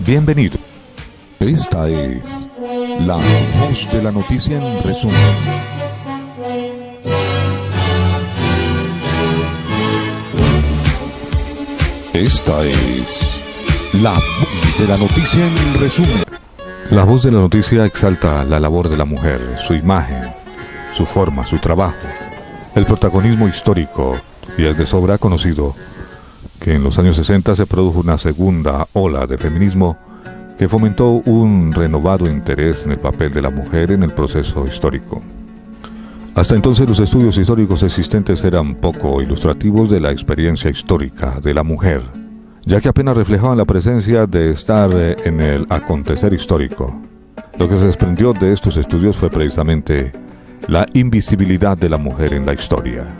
Bienvenido. Esta es la voz de la noticia en resumen. Esta es la voz de la noticia en resumen. La voz de la noticia exalta la labor de la mujer, su imagen, su forma, su trabajo, el protagonismo histórico, y es de sobra conocido que en los años 60 se produjo una segunda ola de feminismo que fomentó un renovado interés en el papel de la mujer en el proceso histórico. Hasta entonces los estudios históricos existentes eran poco ilustrativos de la experiencia histórica de la mujer, ya que apenas reflejaban la presencia de estar en el acontecer histórico. Lo que se desprendió de estos estudios fue precisamente la invisibilidad de la mujer en la historia.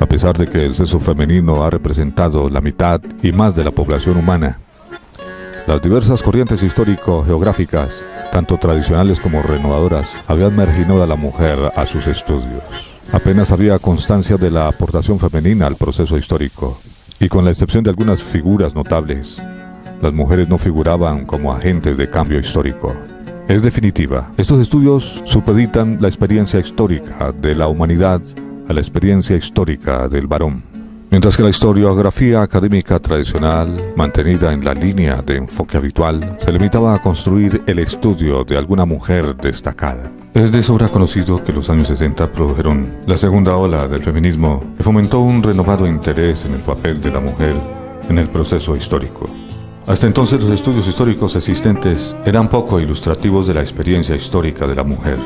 A pesar de que el sexo femenino ha representado la mitad y más de la población humana, las diversas corrientes histórico-geográficas, tanto tradicionales como renovadoras, habían marginado a la mujer a sus estudios. Apenas había constancia de la aportación femenina al proceso histórico, y con la excepción de algunas figuras notables, las mujeres no figuraban como agentes de cambio histórico. Es definitiva, estos estudios supeditan la experiencia histórica de la humanidad a la experiencia histórica del varón. Mientras que la historiografía académica tradicional, mantenida en la línea de enfoque habitual, se limitaba a construir el estudio de alguna mujer destacada. Es de sobra conocido que los años 60 produjeron la segunda ola del feminismo que fomentó un renovado interés en el papel de la mujer en el proceso histórico. Hasta entonces los estudios históricos existentes eran poco ilustrativos de la experiencia histórica de la mujer,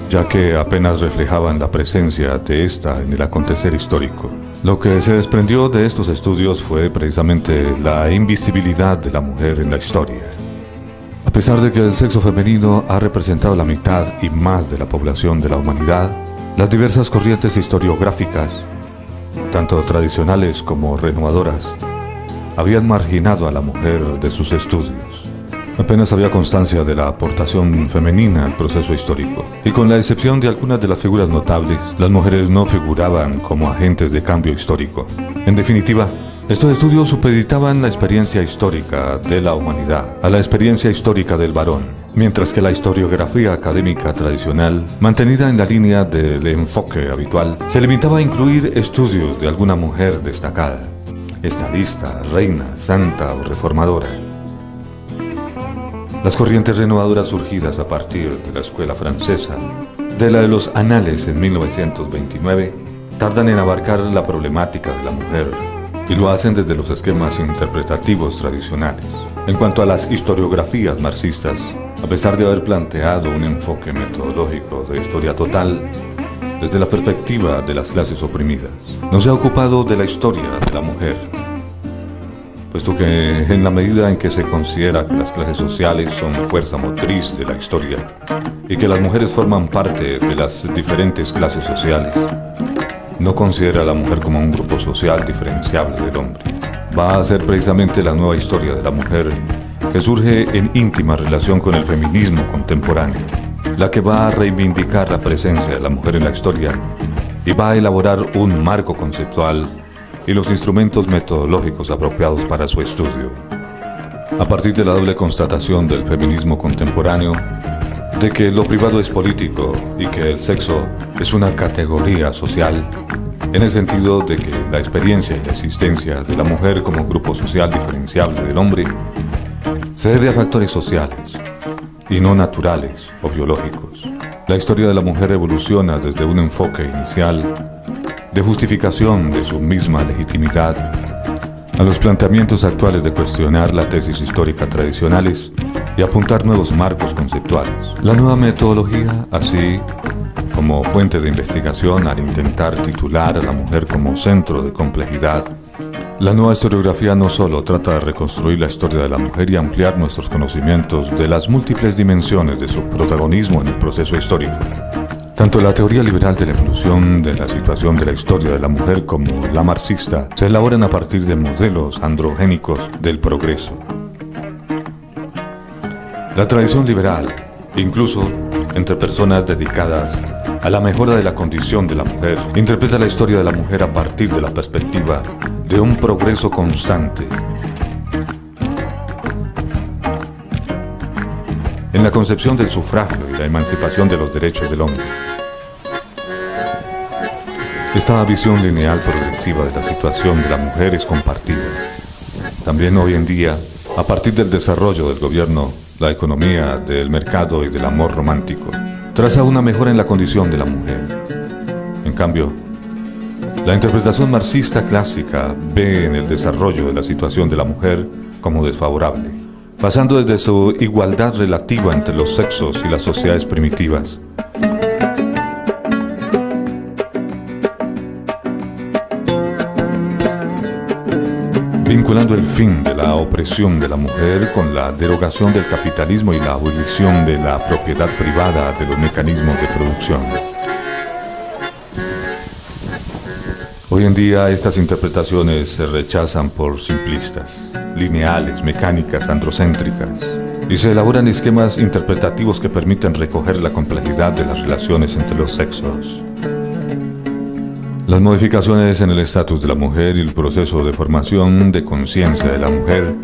ya que apenas reflejaban la presencia de esta en el acontecer histórico. Lo que se desprendió de estos estudios fue precisamente la invisibilidad de la mujer en la historia. A pesar de que el sexo femenino ha representado la mitad y más de la población de la humanidad, las diversas corrientes historiográficas, tanto tradicionales como renovadoras, habían marginado a la mujer de sus estudios. Apenas había constancia de la aportación femenina al proceso histórico, y con la excepción de algunas de las figuras notables, las mujeres no figuraban como agentes de cambio histórico. En definitiva, estos estudios supeditaban la experiencia histórica de la humanidad a la experiencia histórica del varón, mientras que la historiografía académica tradicional, mantenida en la línea del enfoque habitual, se limitaba a incluir estudios de alguna mujer destacada, estadista, reina, santa o reformadora. Las corrientes renovadoras surgidas a partir de la escuela francesa, de la de los Anales en 1929, tardan en abarcar la problemática de la mujer y lo hacen desde los esquemas interpretativos tradicionales. En cuanto a las historiografías marxistas, a pesar de haber planteado un enfoque metodológico de historia total desde la perspectiva de las clases oprimidas, no se ha ocupado de la historia de la mujer, puesto que en la medida en que se considera que las clases sociales son fuerza motriz de la historia y que las mujeres forman parte de las diferentes clases sociales, no considera a la mujer como un grupo social diferenciable del hombre. Va a ser precisamente la nueva historia de la mujer que surge en íntima relación con el feminismo contemporáneo, la que va a reivindicar la presencia de la mujer en la historia y va a elaborar un marco conceptual y los instrumentos metodológicos apropiados para su estudio. A partir de la doble constatación del feminismo contemporáneo, de que lo privado es político y que el sexo es una categoría social, en el sentido de que la experiencia y la existencia de la mujer como grupo social diferenciable del hombre se debe a factores sociales y no naturales o biológicos. La historia de la mujer evoluciona desde un enfoque inicial de justificación de su misma legitimidad a los planteamientos actuales de cuestionar la tesis histórica tradicionales y apuntar nuevos marcos conceptuales. La nueva metodología, así como fuente de investigación al intentar titular a la mujer como centro de complejidad, la nueva historiografía no solo trata de reconstruir la historia de la mujer y ampliar nuestros conocimientos de las múltiples dimensiones de su protagonismo en el proceso histórico. Tanto la teoría liberal de la evolución de la situación de la historia de la mujer como la marxista se elaboran a partir de modelos androgénicos del progreso. La tradición liberal, incluso entre personas dedicadas a la mejora de la condición de la mujer, interpreta la historia de la mujer a partir de la perspectiva de un progreso constante en la concepción del sufragio y la emancipación de los derechos del hombre. Esta visión lineal progresiva de la situación de la mujer es compartida. También hoy en día, a partir del desarrollo del gobierno, la economía, del mercado y del amor romántico, traza una mejora en la condición de la mujer. En cambio, la interpretación marxista clásica ve en el desarrollo de la situación de la mujer como desfavorable, pasando desde su igualdad relativa entre los sexos y las sociedades primitivas. Vinculando el fin de la opresión de la mujer con la derogación del capitalismo y la abolición de la propiedad privada de los mecanismos de producción. Hoy en día estas interpretaciones se rechazan por simplistas, lineales, mecánicas, androcéntricas, y se elaboran esquemas interpretativos que permiten recoger la complejidad de las relaciones entre los sexos. Las modificaciones en el estatus de la mujer y el proceso de formación de conciencia de la mujer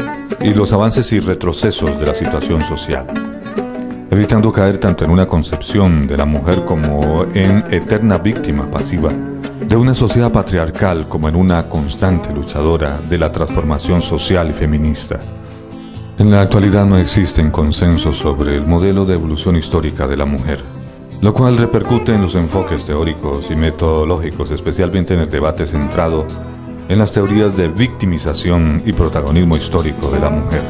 y los avances y retrocesos de la situación social, evitando caer tanto en una concepción de la mujer como en eterna víctima pasiva de una sociedad patriarcal como en una constante luchadora de la transformación social y feminista. En la actualidad no existen consensos sobre el modelo de evolución histórica de la mujer, lo cual repercute en los enfoques teóricos y metodológicos, especialmente en el debate centrado en las teorías de victimización y protagonismo histórico de la mujer.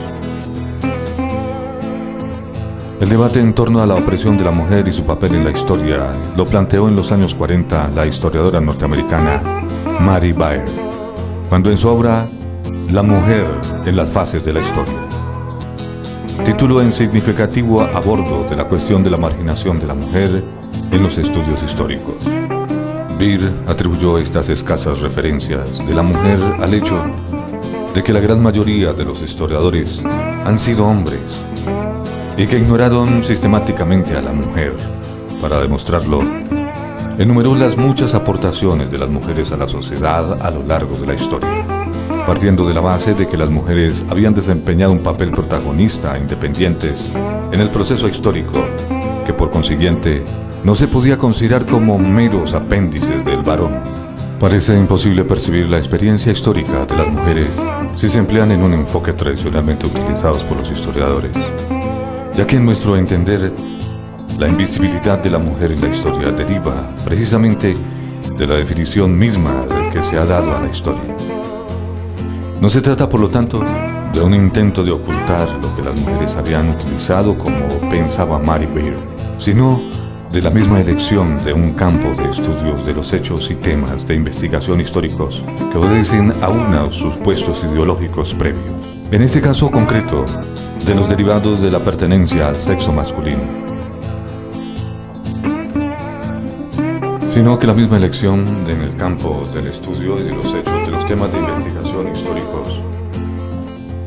El debate en torno a la opresión de la mujer y su papel en la historia lo planteó en los años 40 la historiadora norteamericana Mary Baer, cuando en su obra La mujer en las fases de la historia, título en significativo abordo de la cuestión de la marginación de la mujer en los estudios históricos. Baer atribuyó estas escasas referencias de la mujer al hecho de que la gran mayoría de los historiadores han sido hombres y que ignoraron sistemáticamente a la mujer. Para demostrarlo, enumeró las muchas aportaciones de las mujeres a la sociedad a lo largo de la historia, partiendo de la base de que las mujeres habían desempeñado un papel protagonista e independientes en el proceso histórico, que por consiguiente no se podía considerar como meros apéndices del varón. Parece imposible percibir la experiencia histórica de las mujeres si se emplean en un enfoque tradicionalmente utilizado por los historiadores, ya que en nuestro entender, la invisibilidad de la mujer en la historia deriva precisamente de la definición misma que se ha dado a la historia. No se trata, por lo tanto, de un intento de ocultar lo que las mujeres habían utilizado como pensaba Mary Baer, sino de la misma elección de un campo de estudios de los hechos y temas de investigación históricos que obedecen a unos supuestos ideológicos previos. En este caso concreto, de los derivados de la pertenencia al sexo masculino, sino que la misma elección en el campo del estudio y de los hechos de los temas de investigación históricos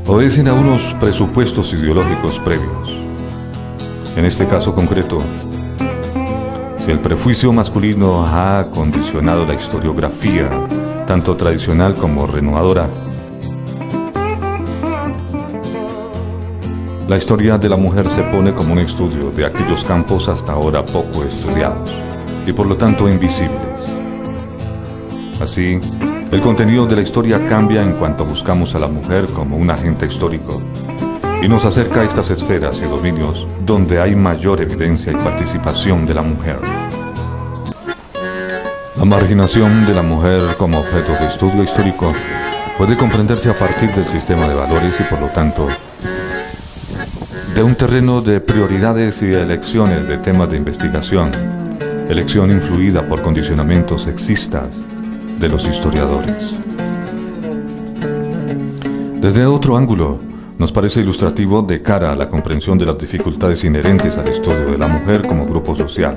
obedecen a unos presupuestos ideológicos previos. En este caso concreto, si el prejuicio masculino ha condicionado la historiografía, tanto tradicional como renovadora, la historia de la mujer se pone como un estudio de aquellos campos hasta ahora poco estudiados y por lo tanto invisibles. Así, el contenido de la historia cambia en cuanto buscamos a la mujer como un agente histórico y nos acerca a estas esferas y dominios donde hay mayor evidencia y participación de la mujer. La marginación de la mujer como objeto de estudio histórico puede comprenderse a partir del sistema de valores y por lo tanto de un terreno de prioridades y de elecciones de temas de investigación, elección influida por condicionamientos sexistas de los historiadores. Desde otro ángulo, nos parece ilustrativo de cara a la comprensión de las dificultades inherentes al estudio de la mujer como grupo social,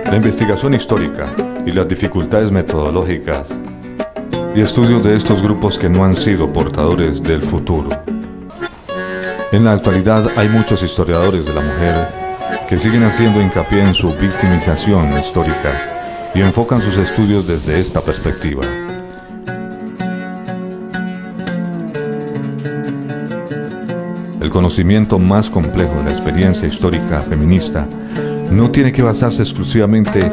la investigación histórica y las dificultades metodológicas y estudios de estos grupos que no han sido portadores del futuro. En la actualidad hay muchos historiadores de la mujer que siguen haciendo hincapié en su victimización histórica y enfocan sus estudios desde esta perspectiva. El conocimiento más complejo de la experiencia histórica feminista no tiene que basarse exclusivamente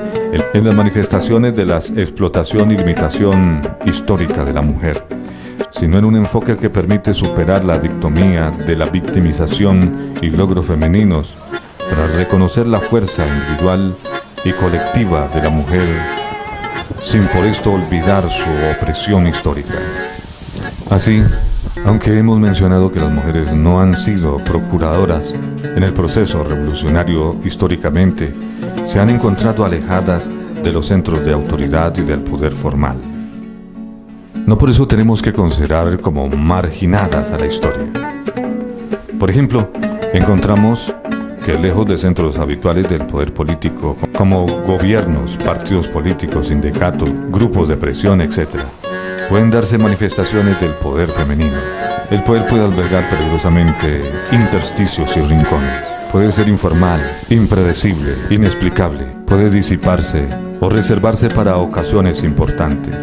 en las manifestaciones de la explotación y limitación histórica de la mujer, sino en un enfoque que permite superar la dicotomía de la victimización y logros femeninos para reconocer la fuerza individual y colectiva de la mujer, sin por esto olvidar su opresión histórica. Así, aunque hemos mencionado que las mujeres no han sido procuradoras en el proceso revolucionario históricamente, se han encontrado alejadas de los centros de autoridad y del poder formal. No por eso tenemos que considerar como marginadas a la historia. Por ejemplo, encontramos que lejos de centros habituales del poder político, como gobiernos, partidos políticos, sindicatos, grupos de presión, etc., pueden darse manifestaciones del poder femenino. El poder puede albergar peligrosamente intersticios y rincones. Puede ser informal, impredecible, inexplicable. Puede disiparse o reservarse para ocasiones importantes.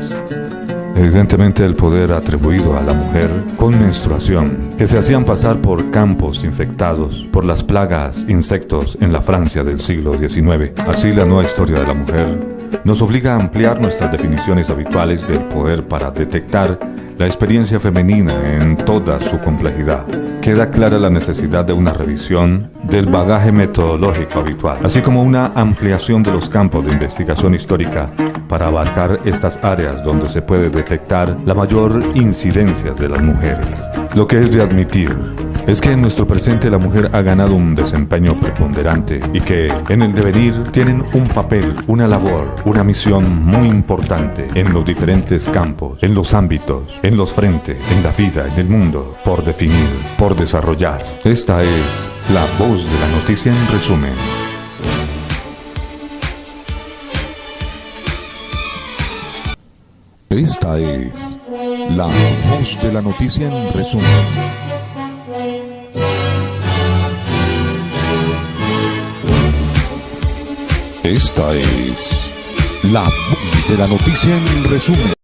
Evidentemente, el poder atribuido a la mujer con menstruación, que se hacían pasar por campos infectados por las plagas insectos en la Francia del siglo XIX. Así, la nueva historia de la mujer nos obliga a ampliar nuestras definiciones habituales del poder para detectar la experiencia femenina en toda su complejidad. Queda clara la necesidad de una revisión del bagaje metodológico habitual, así como una ampliación de los campos de investigación histórica para abarcar estas áreas donde se puede detectar la mayor incidencia de las mujeres. Lo que es de admitir es que en nuestro presente la mujer ha ganado un desempeño preponderante y que en el devenir tienen un papel, una labor, una misión muy importante en los diferentes campos, en los ámbitos, en los frentes, en la vida, en el mundo, por definir, por desarrollar. Esta es la voz de la noticia en resumen. Esta es la voz de la noticia en resumen. Esta es la voz de la noticia en resumen.